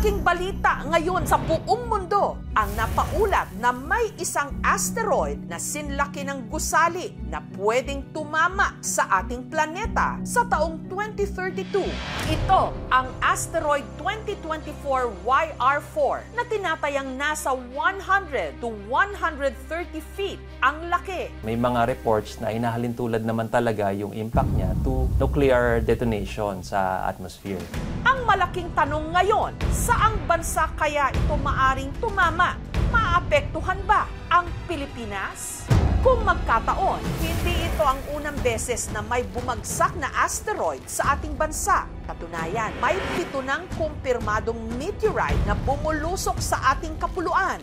Malaking balita ngayon sa buong mundo ang napaulat na may isang asteroid na sinlaki ng gusali na pwedeng tumama sa ating planeta sa taong 2032. Ito ang asteroid 2024 YR4 na tinatayang nasa 100 to 130 feet ang laki. May mga reports na inahalintulad naman talaga yung impact niya to nuclear detonation sa atmosphere. Ang malaking tanong ngayon, saang bansa kaya ito maaring tumama? Maapektuhan ba ang Pilipinas? Kung magkataon, hindi ito ang unang beses na may bumagsak na asteroid sa ating bansa. Katunayan, may 7 ng kumpirmadong meteorite na bumulusok sa ating kapuluan.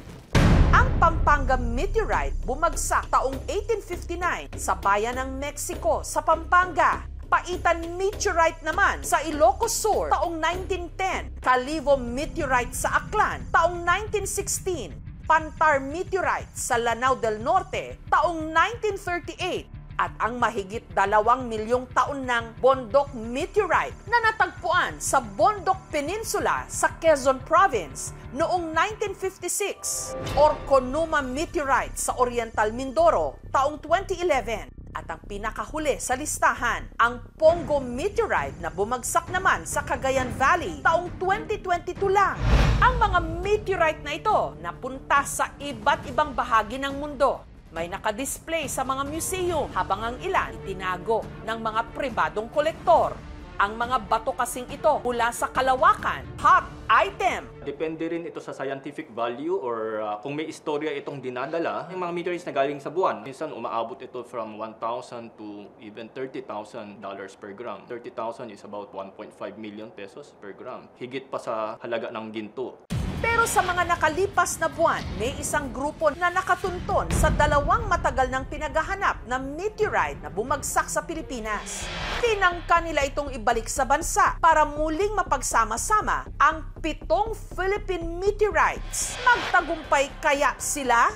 Ang Pampanga meteorite bumagsak taong 1859 sa bayan ng Mexico sa Pampanga. Paitan meteorite naman sa Ilocos Sur taong 1910, Calivo meteorite sa Aklan taong 1916, Pantar meteorite sa Lanao del Norte taong 1938, at ang mahigit 2 milyong taon ng Bondok meteorite na natagpuan sa Bondok Peninsula sa Quezon Province noong 1956, Orconuma meteorite sa Oriental Mindoro taong 2011, at ang pinakahuli sa listahan, ang Pongo meteorite na bumagsak naman sa Cagayan Valley taong 2022 lang. Ang mga meteorite na ito napunta sa iba't ibang bahagi ng mundo. May nakadisplay sa mga museum habang ang ilan itinago ng mga pribadong kolektor. Ang mga bato kasing ito mula sa kalawakan, hot item. Depende rin ito sa scientific value or kung may istorya itong dinadala. Yung mga meteorites na galing sa buwan, minsan umaabot ito from $1,000 to even $30,000 per gram. 30,000 is about 1.5 million pesos per gram. Higit pa sa halaga ng ginto. Pero sa mga nakalipas na buwan, may isang grupo na nakatunton sa 2 matagal ng pinaghahanap na meteorite na bumagsak sa Pilipinas. Tinangka nila itong ibalik sa bansa para muling mapagsama-sama ang 7 Philippine meteorites. Magtagumpay kaya sila?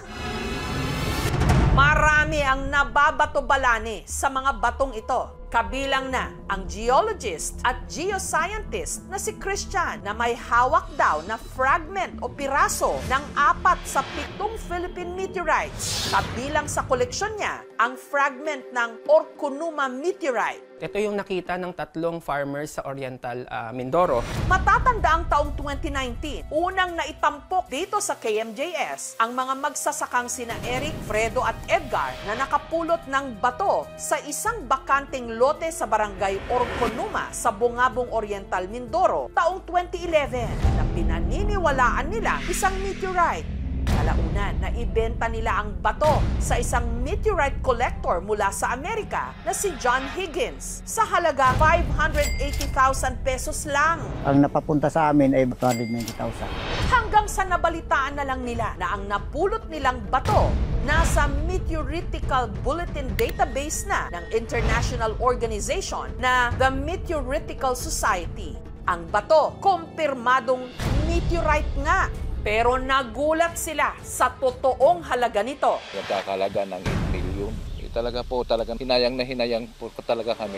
Marami ang nababato-balani sa mga batong ito. Kabilang na ang geologist at geoscientist na si Christian na may hawak daw na fragment o piraso ng 4 sa 7 Philippine meteorites. Kabilang sa koleksyon niya ang fragment ng Orconuma meteorite. Ito yung nakita ng 3 farmers sa Oriental Mindoro. Matatanda ang taong 2019, unang naitampok dito sa KMJS ang mga magsasakang sina Eric, Fredo at Edgar na nakapulot ng bato sa isang bakanteng lote sa barangay Orconuma sa Bungabong Oriental Mindoro taong 2011 na pinaniniwalaan nila isang meteorite. Kalaunan na ibenta nila ang bato sa isang meteorite collector mula sa Amerika na si John Higgins sa halaga 580,000 pesos lang. Ang napapunta sa amin ay 290,000. Hanggang sa nabalitaan na lang nila na ang napulot nilang bato nasa Meteoritical Bulletin Database na ng international organization na the Meteoritical Society. Ang bato, kumpirmadong meteorite nga. Pero nagulat sila sa totoong halaga nito. Nagkakalaga ng 8 million. Talaga po, hinayang na hinayang po talaga kami.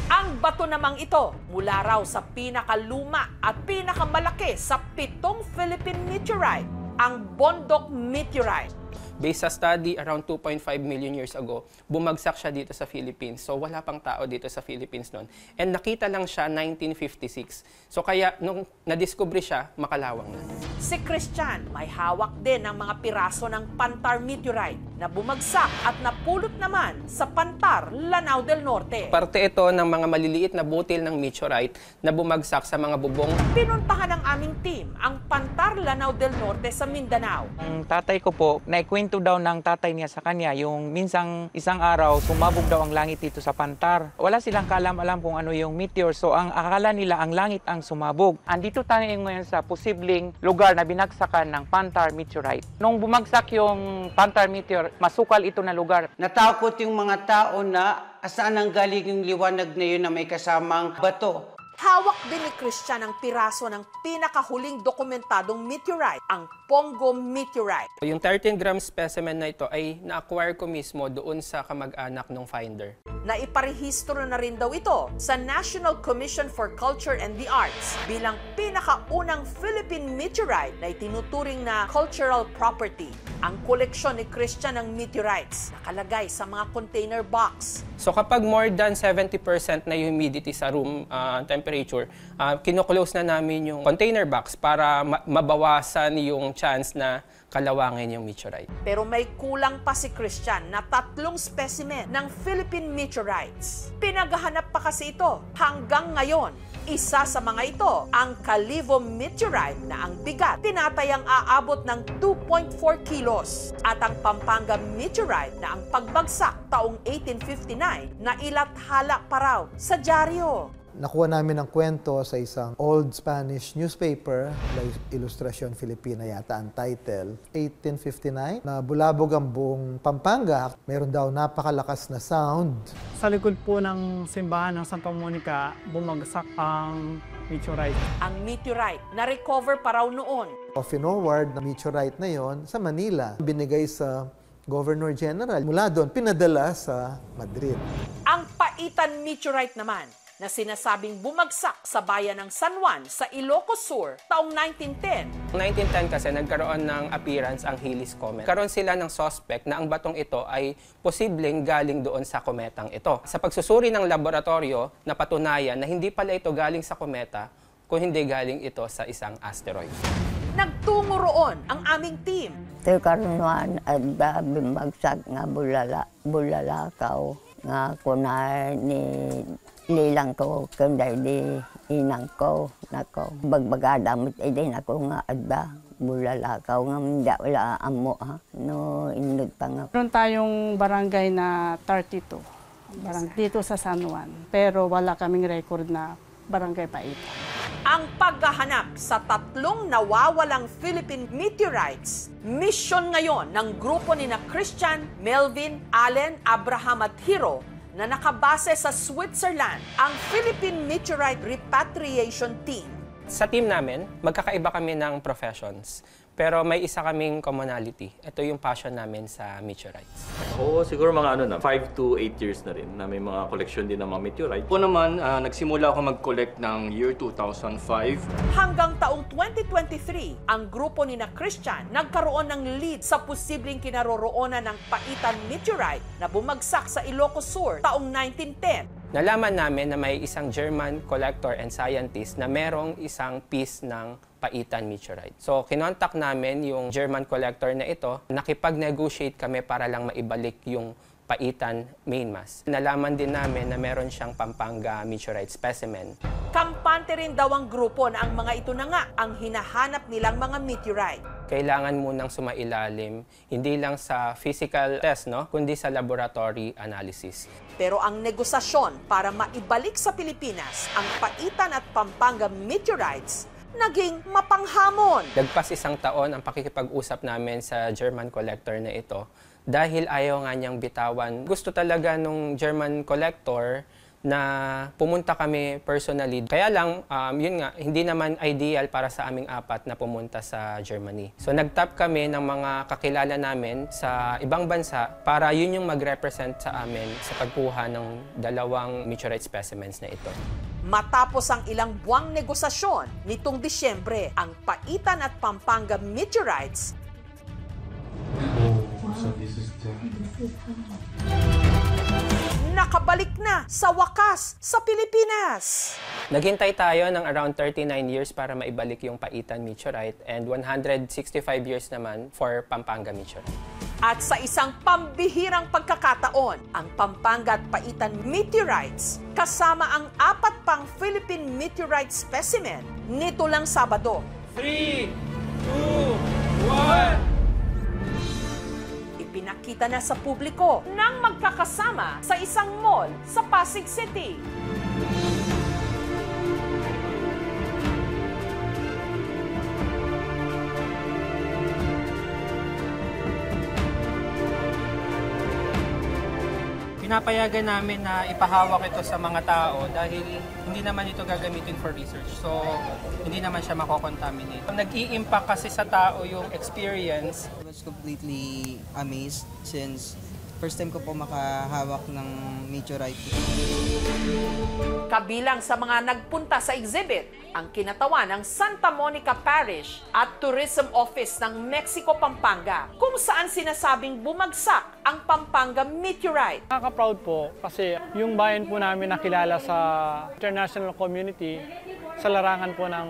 Ang bato namang ito mula raw sa pinakaluma at pinakamalaki sa 7 Philippine meteorite, ang Bondok meteorite. Based sa study, around 2.5 million years ago, bumagsak siya dito sa Philippines. So wala pang tao dito sa Philippines noon. And nakita lang siya 1956. So kaya nung nadiskubre siya, makalawang na. Si Christian may hawak din ng mga piraso ng Pantar meteorite na bumagsak at napulot naman sa Pantar, Lanao del Norte. Parte ito ng mga maliliit na butil ng meteorite na bumagsak sa mga bubong. Pinuntahan ng aming team ang Pantar, Lanao del Norte sa Mindanao. Ang tatay ko po, naikwento daw ng tatay niya sa kanya, yung minsang isang araw, sumabog daw ang langit dito sa Pantar. Wala silang kaalam-alam kung ano yung meteor, so ang akala nila ang langit ang sumabog. Andito tayo ngayon sa posibleng lugar na binagsakan ng Pantar meteorite. Nung bumagsak yung Pantar meteor, masukal ito na lugar. Natakot yung mga tao na saan ang galing yung liwanag na yun na may kasamang bato. Hawak din ni Christian ang piraso ng pinakahuling dokumentadong meteorite, ang Pongo Meteorite. Yung 13-gram specimen na ito ay na-acquire ko mismo doon sa kamag-anak ng finder. Naiparehistro na rin daw ito sa National Commission for Culture and the Arts bilang pinakaunang Philippine meteorite na itinuturing na cultural property. Ang koleksyon ni Christian ng meteorites nakalagay sa mga container box. So kapag more than 70% na yung humidity sa room temperature, kino-close na namin yung container box para mabawasan yung chance na kalawangin yung meteorite. Pero may kulang pa si Christian na 3 specimen ng Philippine meteorites. Pinaghahanap pa kasi ito hanggang ngayon. Isa sa mga ito, ang Calivo meteorite na ang bigat tinatayang aabot ng 2.4 kilos at ang Pampanga meteorite na ang pagbagsak taong 1859 na ilathala pa raw sa dyaryo. Nakuha namin ang kwento sa isang old Spanish newspaper, La Ilustración Filipina yata ang title, 1859, na bulabog ang buong Pampanga. Meron daw napakalakas na sound. Sa likod po ng simbahan ng Santa Monica, bumagsak ang meteorite. Ang meteorite na-recover pa raw noon. Finoward na meteorite na yon sa Manila, binigay sa Governor General. Mula doon, pinadala sa Madrid. Ang Paitan meteorite naman, na sinasabing bumagsak sa bayan ng San Juan sa Ilocos Sur taong 1910. 1910 kasi nagkaroon ng appearance ang Halley's Comet. Karoon sila ng suspect na ang batong ito ay posibleng galing doon sa kometang ito. Sa pagsusuri ng laboratorio, napatunayan na hindi pala ito galing sa kometa, kung hindi galing ito sa isang asteroid. Nagtungo roon ang aming team. Karunuan at bimagsak nga bulalakaw nga kunay ni lilang ko kanday di inang ko nako bagbagadamit ay din ako nga adda bulalakaw nga hindi wala amo ha no indot pa nga. Meron tayong barangay na 32 dito sa San Juan pero wala kaming record na barangay Paitan. Ang paghahanap sa 3 nawawalang Philippine meteorites, mission ngayon ng grupo ni na Christian, Melvin, Allen, Abraham at Hiro na nakabase sa Switzerland, ang Philippine Meteorite Repatriation Team. Sa team namin, magkakaiba kami ng professions. Pero may isa kaming commonality. Ito yung passion namin sa meteorites. Oo, siguro mga 5 to 8 years na rin na may mga collection din ng mga meteorite. Ako naman, nagsimula ako mag-collect ng year 2005. Hanggang taong 2023, ang grupo ni na Christian nagkaroon ng lead sa posibleng kinaroroonan ng Paitan meteorite na bumagsak sa Ilocos Sur taong 1910. Nalaman namin na may isang German collector and scientist na merong isang piece ng Paitan meteorite. So, kinontak namin yung German collector na ito. Nakipag-negotiate kami para lang maibalik yung Paitan main mass. Nalaman din namin na meron siyang Pampanga meteorite specimen. Kampante rin daw ang grupo na ang mga ito na nga ang hinahanap nilang mga meteorite. Kailangan munang sumailalim, hindi lang sa physical test, kundi sa laboratory analysis. Pero ang negosasyon para maibalik sa Pilipinas ang Paitan at Pampanga meteorites naging mapanghamon. Lagpas 1 taon ang pakikipag-usap namin sa German collector na ito dahil ayaw nga niyang bitawan. Gusto talaga nung German collector na pumunta kami personally. Kaya lang, yun nga, hindi naman ideal para sa aming 4 na pumunta sa Germany. So nag-tap kami ng mga kakilala namin sa ibang bansa para yun yung mag-represent sa amin sa pagkuha ng 2 meteorite specimens na ito. Matapos ang ilang buwang negosasyon, nitong Disyembre, ang Paitan at Pampanga meteorites nakabalik na sa wakas sa Pilipinas. Naghintay tayo ng around 39 years para maibalik yung Paitan meteorite and 165 years naman for Pampanga meteorite. At sa isang pambihirang pagkakataon, ang Pampanga at Paitan meteorites kasama ang 4 pang Philippine meteorite specimen nito lang Sabado. 3, 2, 1... Pinakita na sa publiko nang magkakasama sa isang mall sa Pasig City. Pinapayagan namin na ipahawak ito sa mga tao dahil hindi naman ito gagamitin for research. So, hindi naman siya mako-contaminate. Nag-i-impact kasi sa tao yung experience. I was completely amazed since first time ko po makahawak ng meteorite. Kabilang sa mga nagpunta sa exhibit, ang kinatawan ng Santa Monica Parish at Tourism Office ng Mexico, Pampanga, kung saan sinasabing bumagsak ang Pampanga meteorite. Nakaka-proud po kasi yung bayan po namin nakilala sa international community sa larangan po ng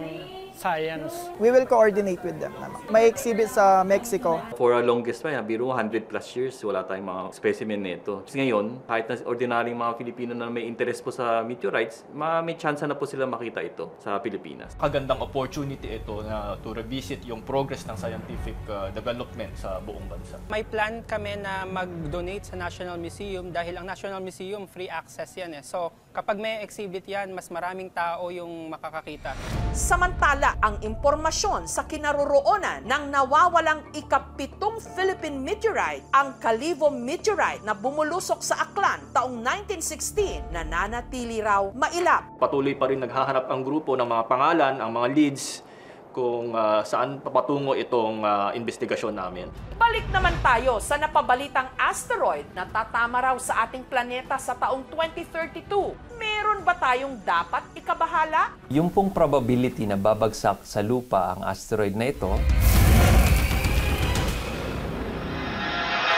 science. We will coordinate with them naman. May exhibit sa Mexico. For a longest time, biro 100 plus years, wala tayong mga specimen nito. Kasi ngayon, kahit na ordinaryong mga Filipino na may interest po sa meteorites, may chance na po sila makita ito sa Pilipinas. Kagandang opportunity ito na to revisit yung progress ng scientific development sa buong bansa. May plan kami na mag-donate sa National Museum dahil ang National Museum free access yan. So, kapag may exhibit yan, mas maraming tao yung makakakita. Samantala, ang impormasyon sa kinaroroonan ng nawawalang ika-7 Philippine meteorite, ang Calivo meteorite na bumulusok sa Aklan taong 1916, nananatili raw mailap. Patuloy pa rin naghahanap ang grupo ng mga pangalan, ang mga leads, kung saan papatungo itong investigasyon namin. Balik naman tayo sa napabalitang asteroid na tatama raw sa ating planeta sa taong 2032. Meron ba tayong dapat ikabahala? Yung pong probability na babagsak sa lupa ang asteroid na ito,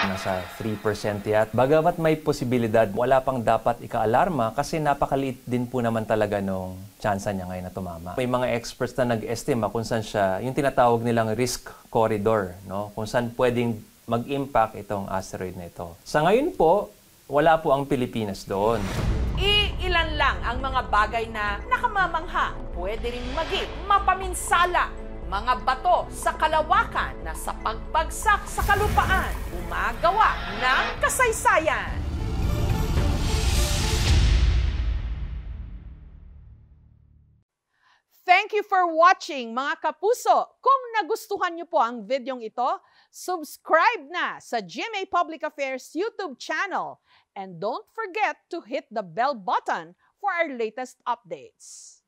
nasa 3% yat. Bagamat may posibilidad, wala pang dapat ika-alarma kasi napakaliit din po naman talaga nung tsansa niya ngayon na tumama. May mga experts na nag-estima kung saan siya, yung tinatawag nilang risk corridor, no? Kung saan pwedeng mag-impact itong asteroid na ito. Sa ngayon po, wala po ang Pilipinas doon. Ilan lang ang mga bagay na nakamamangha, pwede rin maging mapaminsala. Mga bato sa kalawakan na sa pagbagsak sa kalupaan, gumagawa ng kasaysayan. Thank you for watching, mga kapuso. Kung nagustuhan niyo po ang videong ito, subscribe na sa GMA Public Affairs YouTube channel. And don't forget to hit the bell button for our latest updates.